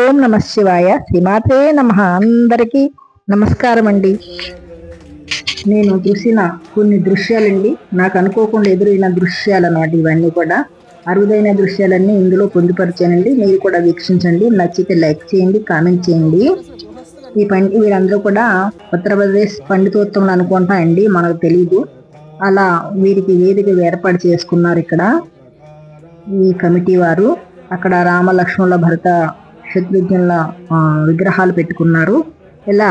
ఓం నమ శివాయ. శ్రీమాత్రే నమః. అందరికీ నమస్కారం అండి. నేను చూసిన కొన్ని దృశ్యాలండి, నాకు అనుకోకుండా ఎదురైన దృశ్యాలు అన్నమాట. ఇవన్నీ కూడా అరుదైన దృశ్యాలన్నీ ఇందులో పొందుపరిచానండి. మీరు కూడా వీక్షించండి. నచ్చితే లైక్ చేయండి, కామెంట్ చేయండి. వీరందరూ కూడా ఉత్తరప్రదేశ్ పండితోత్సవం అనుకుంటా అండి, మనకు తెలీదు. అలా వీరికి వేదిక ఏర్పాటు చేసుకున్నారు ఇక్కడ ఈ కమిటీ వారు. అక్కడ రామ లక్ష్మణుల భరత శత్రుఘ్నుల విగ్రహాలు పెట్టుకున్నారు. ఇలా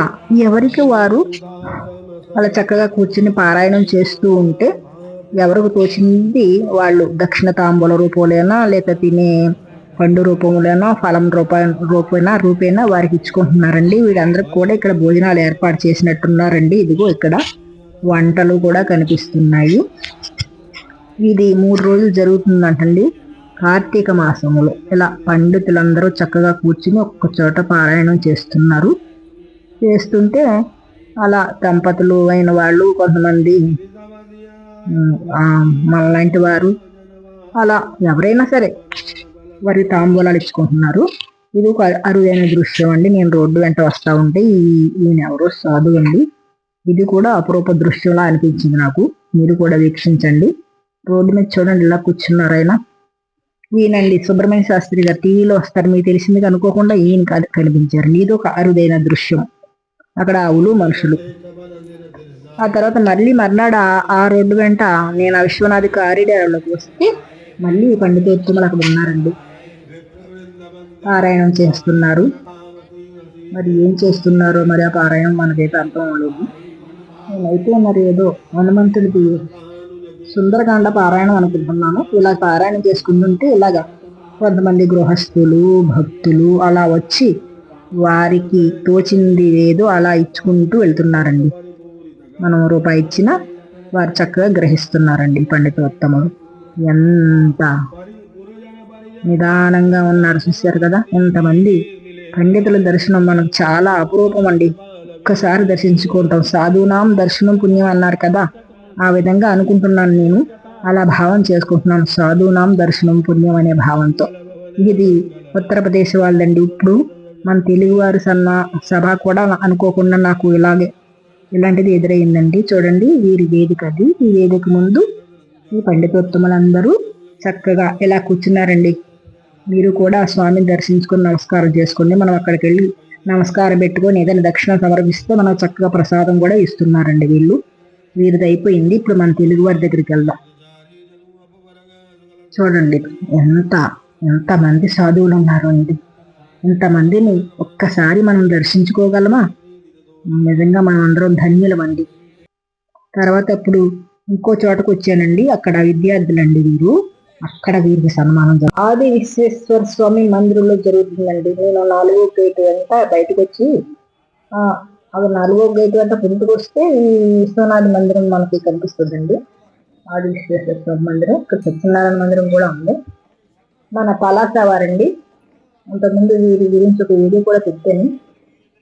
ఎవరికి వారు అలా చక్కగా కూర్చుని పారాయణం చేస్తూ ఉంటే ఎవరికి తోచింది వాళ్ళు దక్షిణ తాంబూల రూపంలోనా, లేక తినే పండు రూపంలోనో, ఫలం రూపేనా వారికి ఇచ్చుకుంటున్నారండి. వీళ్ళందరికి కూడా ఇక్కడ భోజనాలు ఏర్పాటు చేసినట్టున్నారండి. ఇదిగో ఇక్కడ వంటలు కూడా కనిపిస్తున్నాయి. ఇది 3 రోజులు జరుగుతుందంటండి. కార్తీక మాసములో ఇలా పండితులందరూ చక్కగా కూర్చుని ఒక్క చోట పారాయణం చేస్తున్నారు. చేస్తుంటే అలా దంపతులు అయిన వాళ్ళు, కొంతమంది మనలాంటి వారు, అలా ఎవరైనా సరే వారి తాంబూలాలు ఇచ్చుకుంటున్నారు. ఇది ఒక అరుదైన దృశ్యం అండి. నేను రోడ్డు వెంట వస్తూ ఉంటే ఈయన ఎవరో సాధువు అండి. ఇది కూడా అపరూప దృశ్యంలా అనిపించింది నాకు. మీరు కూడా వీక్షించండి. రోడ్డు మీద చూడండి, ఇలా కూర్చున్నారు ఆయన. ఈయనండి సుబ్రహ్మణ్య శాస్త్రి గారు. టీవీలో వస్తారు, మీకు తెలిసింది అనుకోకుండా ఈయన కనిపించారండి. ఇది ఒక అరుదైన దృశ్యం. అక్కడ ఆవులు, మనుషులు. ఆ తర్వాత మళ్ళీ మర్నాడు ఆ రోడ్డు వెంట నేను ఆ విశ్వనాథ్ కారిడార్లోకి వస్తే మళ్ళీ పండితోత్తములు అక్కడ ఉన్నారండి, పారాయణం చేస్తున్నారు. మరి ఏం చేస్తున్నారో మరి ఆ పారాయణం మనకైతే అర్థం లేదు. నేనైతే మరి ఏదో హనుమంతుడికి సుందరకాండ పారాయణం అనుకుంటున్నాను. ఇలా పారాయణం చేసుకుంటుంటే ఇలాగా కొంతమంది గృహస్థులు, భక్తులు అలా వచ్చి వారికి తోచింది ఏదో అలా ఇచ్చుకుంటూ వెళ్తున్నారండి. మనం రూపాయి ఇచ్చినా వారు చక్కగా గ్రహిస్తున్నారండి. పండితోత్తములు ఎంత నిదానంగా ఉన్నారు, చూశారు కదా. ఎంతమంది పండితుల దర్శనం మనకు చాలా అపరూపం అండి. ఒక్కసారి దర్శించుకుంటాం. సాధునాం దర్శనం పుణ్యం అన్నారు కదా, ఆ విధంగా అనుకుంటున్నాను నేను. అలా భావం చేసుకుంటున్నాను, సాధునాం దర్శనం పుణ్యం అనే భావంతో. ఇది ఉత్తరప్రదేశ్ వాళ్ళండి. ఇప్పుడు మన తెలుగువారి సభ కూడా అనుకోకుండా నాకు ఇలాంటిది ఎదురైందండి. చూడండి, వీరి వేదిక అది. ఈ వేదిక ముందు ఈ పండితోత్తములందరూ చక్కగా ఇలా కూర్చున్నారండి. మీరు కూడా స్వామిని దర్శించుకొని నమస్కారం చేసుకోండి. మనం అక్కడికి వెళ్ళి నమస్కారం పెట్టుకొని ఏదైనా దక్షిణ సమర్పిస్తే మనం చక్కగా ప్రసాదం కూడా ఇస్తున్నారండి వీరిది అయిపోయింది. ఇప్పుడు మన తెలుగు వారి దగ్గరికి వెళ్దాం. చూడండి ఎంతమంది సాధువులు ఉన్నారు అండి. ఇంతమందిని ఒక్కసారి మనం దర్శించుకోగలమా? నిజంగా మనం అందరం ధన్యులమండి. తర్వాత ఇప్పుడు ఇంకో చోటకు వచ్చానండి. అక్కడ విద్యార్థులండి వీరు. అక్కడ వీరికి సన్మానం ఆది విశ్వేశ్వర స్వామి మందిరంలో జరుగుతుందండి. నేను 4వ గేటు వెంట బయటకు వచ్చి అది 4వ గేటు వెంట పుంటుకు వస్తే ఈ విశ్వనాథ మందిరం మనకి కనిపిస్తుందండి. ఆది విశ్వేశ్వర స్వామి మందిరం. ఇక్కడ సత్యనారాయణ మందిరం కూడా ఉంది. మన పలాస వారండి. అంతకుముందు వీరి గురించి ఒక వీడియో కూడా పెట్టాను.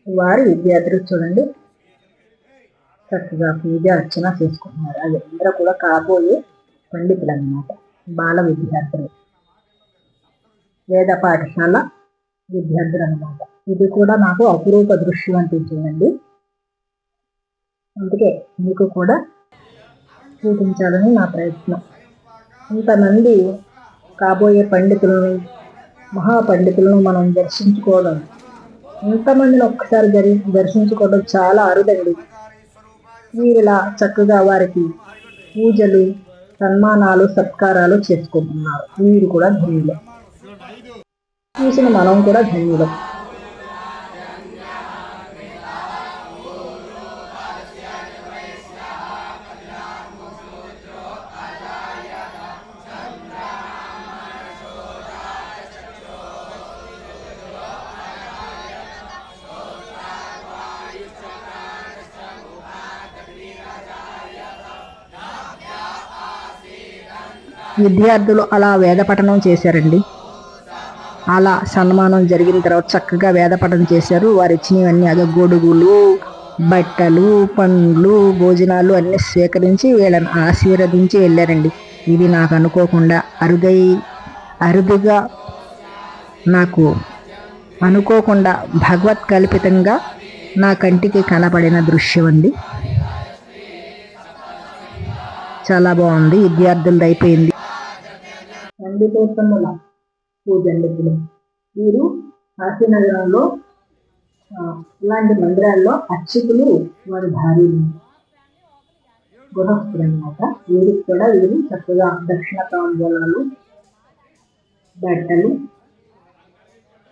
వారి విద్యార్థులు చూడండి చక్కగా పూజ అర్చన చేసుకుంటున్నారు. అది అందరూ కూడా కాబోయే పండితులు అన్నమాట, బాల విద్యార్థులు, వేద పాఠశాల విద్యార్థులు అన్నమాట. ఇది కూడా నాకు అపురూప దృశ్యం అనిపించిందండి. అందుకే మీకు కూడా చూపించాలని నా ప్రయత్నం. ఇంతమంది కాబోయే పండితులను, మహాపండితులను మనం దర్శించుకోవడం, ఇంతమందిని ఒక్కసారి దర్శించుకోవడం చాలా అరుదండి. వీరిలా చక్కగా వారికి పూజలు, సన్మానాలు, సత్కారాలు చేసుకుంటున్నారు. వీరు కూడా ధన్యులు. చూసిన మనం కూడా ధన్యులం. విద్యార్థులు అలా వేద పఠనం చేశారండి. అలా సన్మానం జరిగిన తర్వాత చక్కగా వేద పఠనం చేశారు. వారు ఇచ్చినవన్నీ గొడుగులు, బట్టలు, పండ్లు, భోజనాలు అన్నీ స్వీకరించి వీళ్ళని ఆశీర్వదించి వెళ్ళారండి. ఇది నాకు అనుకోకుండా అరుదుగా నాకు అనుకోకుండా భగవత్ కల్పితంగా నా కంటికి కనపడిన దృశ్యం అండి. చాలా బాగుంది. విద్యార్థులది అయిపోయింది. పండితోత్తముల పూజండితులు వీరు కాశీనగరంలో ఇలాంటి మందిరాల్లో అర్చకులు వారి భార్యలు గృహస్థులు అన్నమాట. వీరికి కూడా వీరు చక్కగా దక్షిణ తాంబూలాలు బట్టలు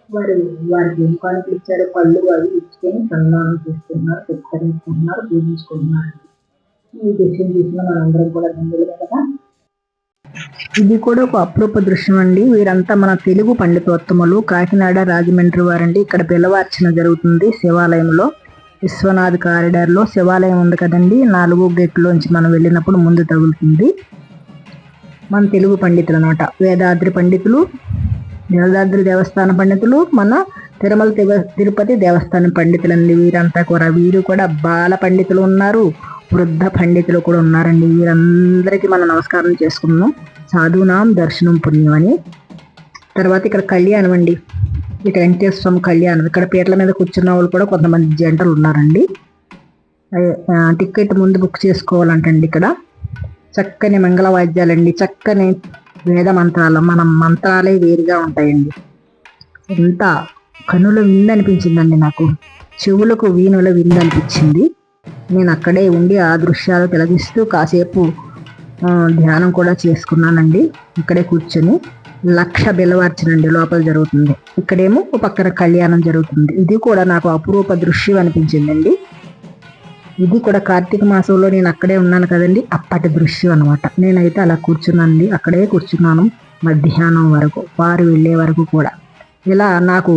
వారికి ఏం కానుకలు ఇచ్చారు, పళ్ళు అవి ఇచ్చుకొని సన్మానం చేస్తున్నారు, సత్కరించుకుంటున్నారు, పూజించుకుంటున్నారు. ఈ దృశ్యం చూసిన మనందరం కూడా ధన్యులు కదా. ఇది కూడా ఒక అపరూప దృశ్యం అండి. వీరంతా మన తెలుగు పండితోత్తములు, కాకినాడ రాజమండ్రి వారండి. ఇక్కడ బిల్లవార్చన జరుగుతుంది శివాలయంలో. విశ్వనాథ్ కారిడార్లో శివాలయం ఉంది కదండి, 4 గేట్లోంచి మనం వెళ్ళినప్పుడు ముందు తగులుతుంది. మన తెలుగు పండితులు అనమాట. వేదాద్రి పండితులు, వేదాద్రి దేవస్థాన పండితులు, మన తిరుమల తిరుపతి దేవస్థానం పండితులండి వీరంతా కూడా. వీరు కూడా బాల పండితులు ఉన్నారు, వృద్ధ పండితులు కూడా ఉన్నారండి. వీరందరికీ మనం నమస్కారం చేసుకున్నాం. సాధునాం దర్శనం పుణ్యం అని. తర్వాత ఇక్కడ కళ్యాణం అండి. ఇక్కడ వెంకటేశ్వర స్వామి కళ్యాణం. ఇక్కడ పీటల మీద కూర్చున్న వాళ్ళు కూడా కొంతమంది జంటలు ఉన్నారండి. టికెట్ ముందు బుక్ చేసుకోవాలంటండి. ఇక్కడ చక్కని మంగళ వాద్యాలండి, చక్కని వేద మంత్రాలు, మన మంత్రాలే వేరుగా ఉంటాయండి. ఎంత కనుల విందనిపించిందండి నాకు, చెవులకు వీణుల విందనిపించింది. నేను అక్కడే ఉండి ఆ దృశ్యాలు తిలగిస్తూ కాసేపు ధ్యానం కూడా చేసుకున్నానండి. ఇక్కడే కూర్చొని 1,00,000 బిల్లవార్చనండి లోపల జరుగుతుంది. ఇక్కడేమో పక్కన కళ్యాణం జరుగుతుంది. ఇది కూడా నాకు అపురూప దృశ్యం అనిపించిందండి. ఇది కూడా కార్తీక మాసంలో నేను అక్కడే ఉన్నాను కదండి, అప్పటి దృశ్యం అనమాట. నేనైతే అలా కూర్చున్నానండి, అక్కడే కూర్చున్నాను మధ్యాహ్నం వరకు, వారు వెళ్ళే వరకు కూడా. ఇలా నాకు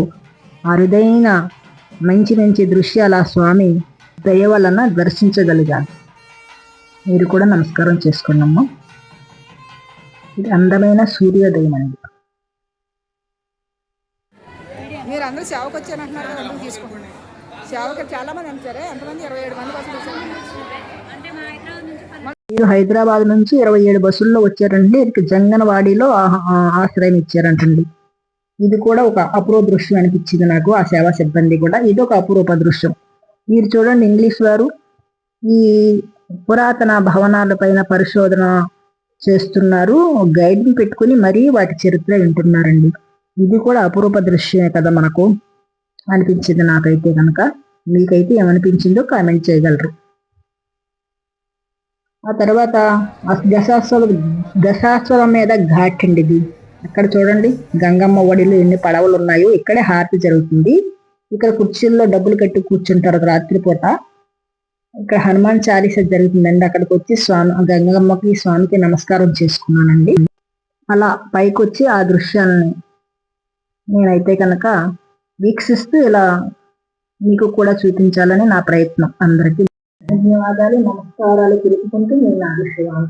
అరుదైన మంచి మంచి దృశ్యాల స్వామి దయ వలన దర్శించగలిగాను. మీరు కూడా నమస్కారం చేసుకున్నాము. ఇది అందమైన సూర్యోదయం అండి. మీరు అందరూ సేవకు వచ్చారంటున్నారు కదా, అందరూ తీసుకోండి. సేవకు చాలా మంది అంటారే, ఎంతమంది? 27 మంది బస్సులు వచ్చారు. మీరు హైదరాబాద్ నుంచి 27 బస్సుల్లో వచ్చారండి. ఇది జంగనవాడిలో ఆశ్రయం ఇచ్చారంటండి. ఇది కూడా ఒక అపూర్వ దృశ్యం అనిపించింది నాకు. ఆ సేవా సిబ్బంది కూడా ఇది ఒక అపూర్వ దృశ్యం. మీరు చూడండి, ఇంగ్లీష్ వారు ఈ పురాతన భవనాల పైన పరిశోధన చేస్తున్నారు, గైడ్ని పెట్టుకుని మరీ వాటి చరిత్ర వింటున్నారండి. ఇది కూడా అపూర్వ దృశ్యమే కదా మనకు అనిపించింది నాకైతే కనుక. మీకైతే ఏమనిపించిందో కామెంట్ చేయగలరు. ఆ తర్వాత దశాశ్వరం మీద ఘాట్ అండి ఇది. అక్కడ చూడండి, గంగమ్మ ఒడిలో ఎన్ని పడవలు ఉన్నాయో. ఇక్కడే హారతి జరుగుతుంది. ఇక్కడ కుర్చీల్లో డబ్బులు కట్టి కూర్చుంటారు రాత్రిపూట. ఇక్కడ హనుమాన్ చాలీస జరుగుతుందండి. అక్కడికి వచ్చి గంగమ్మకి స్వామికి నమస్కారం చేసుకున్నానండి. అలా పైకి వచ్చి ఆ దృశ్యాలని నేనైతే కనుక వీక్షిస్తూ ఇలా మీకు కూడా చూపించాలని నా ప్రయత్నం. అందరికీ ధన్యవాదాలు, నమస్కారాలు తెలుపుకుంటూ నేను నాగేశ్వరరావు.